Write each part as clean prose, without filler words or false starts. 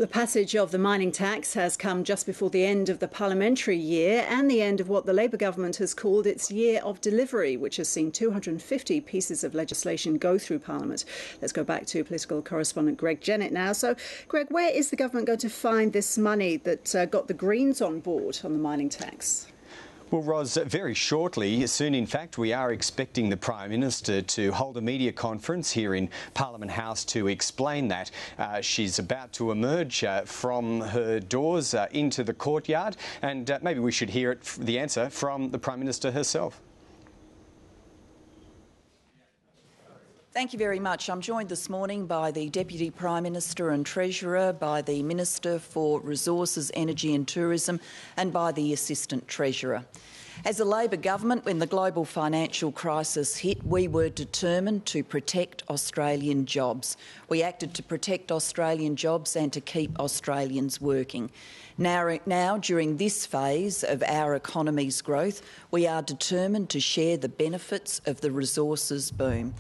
The passage of the mining tax has come just before the end of the parliamentary year and the end of what the Labor government has called its year of delivery, which has seen 250 pieces of legislation go through Parliament. Let's go back to political correspondent Greg Jennett now. So, Greg, where is the government going to find this money that got the Greens on board on the mining tax? Well, Ros, very shortly, soon in fact, we are expecting the Prime Minister to hold a media conference here in Parliament House to explain that. She's about to emerge from her doors into the courtyard, and maybe we should hear the answer from the Prime Minister herself. Thank you very much. I'm joined this morning by the Deputy Prime Minister and Treasurer, by the Minister for Resources, Energy and Tourism and by the Assistant Treasurer. As a Labor government, when the global financial crisis hit, we were determined to protect Australian jobs. We acted to protect Australian jobs and to keep Australians working. Now, during this phase of our economy's growth, we are determined to share the benefits of the resources boom.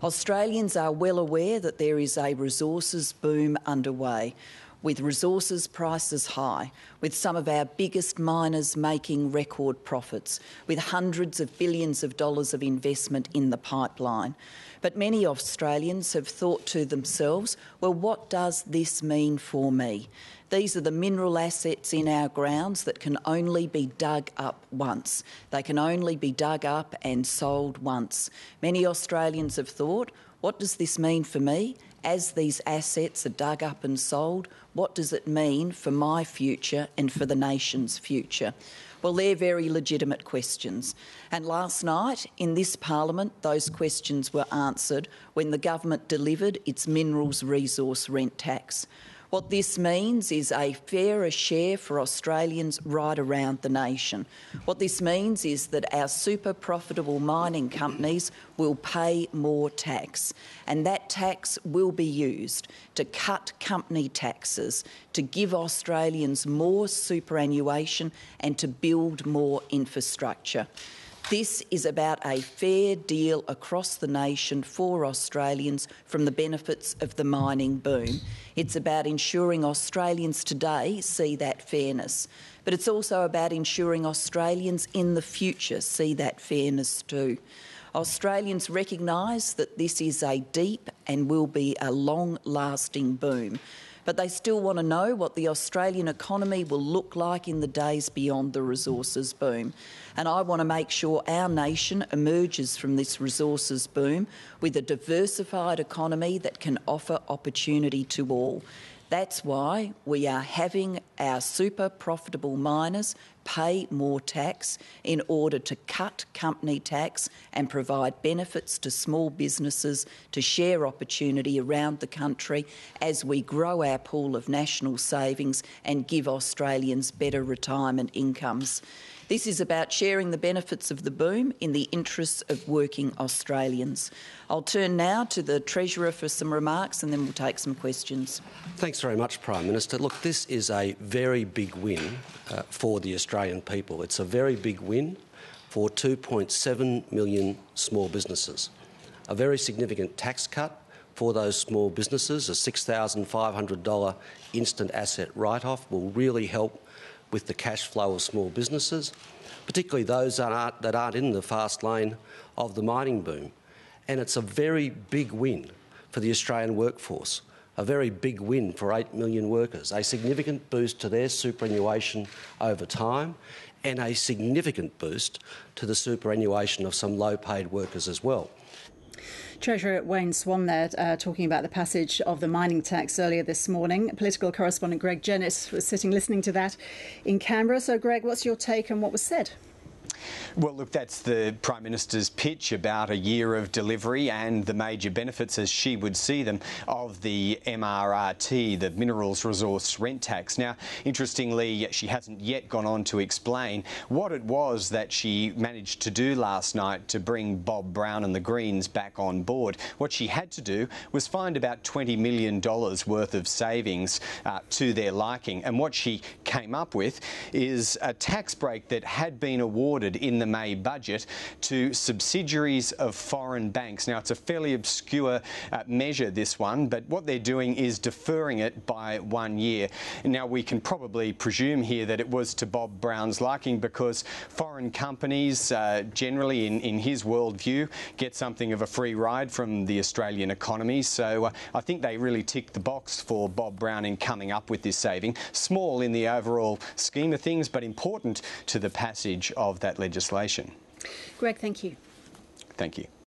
Australians are well aware that there is a resources boom underway, with resources prices high, with some of our biggest miners making record profits, with hundreds of billions of dollars of investment in the pipeline. But many Australians have thought to themselves, well, what does this mean for me? These are the mineral assets in our grounds that can only be dug up once. They can only be dug up and sold once. Many Australians have thought, what does this mean for me? As these assets are dug up and sold, what does it mean for my future and for the nation's future? Well, they're very legitimate questions. And last night in this Parliament, those questions were answered when the government delivered its minerals resource rent tax. What this means is a fairer share for Australians right around the nation. What this means is that our super profitable mining companies will pay more tax, and that tax will be used to cut company taxes, to give Australians more superannuation and to build more infrastructure. This is about a fair deal across the nation for Australians from the benefits of the mining boom. It's about ensuring Australians today see that fairness, but it's also about ensuring Australians in the future see that fairness too. Australians recognise that this is a deep and will be a long-lasting boom, but they still want to know what the Australian economy will look like in the days beyond the resources boom. And I want to make sure our nation emerges from this resources boom with a diversified economy that can offer opportunity to all. That's why we are having our super profitable miners pay more tax in order to cut company tax and provide benefits to small businesses to share opportunity around the country as we grow our pool of national savings and give Australians better retirement incomes. This is about sharing the benefits of the boom in the interests of working Australians. I'll turn now to the Treasurer for some remarks and then we'll take some questions. Thanks very much, Prime Minister. Look, this is a very big win for the Australian people. It's a very big win for 2.7 million small businesses. A very significant tax cut for those small businesses, a $6,500 instant asset write-off will really help with the cash flow of small businesses, particularly those that aren't in the fast lane of the mining boom. And it's a very big win for the Australian workforce, a very big win for 8 million workers, a significant boost to their superannuation over time and a significant boost to the superannuation of some low-paid workers as well. Treasurer Wayne Swan there talking about the passage of the mining tax earlier this morning. Political correspondent Greg Jennett was sitting listening to that in Canberra. So, Greg, what's your take on what was said? Well, look, that's the Prime Minister's pitch about a year of delivery and the major benefits, as she would see them, of the MRRT, the Minerals Resource Rent Tax. Now, interestingly, she hasn't yet gone on to explain what it was that she managed to do last night to bring Bob Brown and the Greens back on board. What she had to do was find about $20 million worth of savings to their liking. And what she came up with is a tax break that had been awarded deferred in the May budget to subsidiaries of foreign banks. Now, it's a fairly obscure measure, this one, but what they're doing is deferring it by 1 year. Now, we can probably presume here that it was to Bob Brown's liking, because foreign companies generally, in his worldview, get something of a free ride from the Australian economy. So I think they really ticked the box for Bob Brown in coming up with this saving. Small in the overall scheme of things, but important to the passage of that legislation. Greg, thank you. Thank you.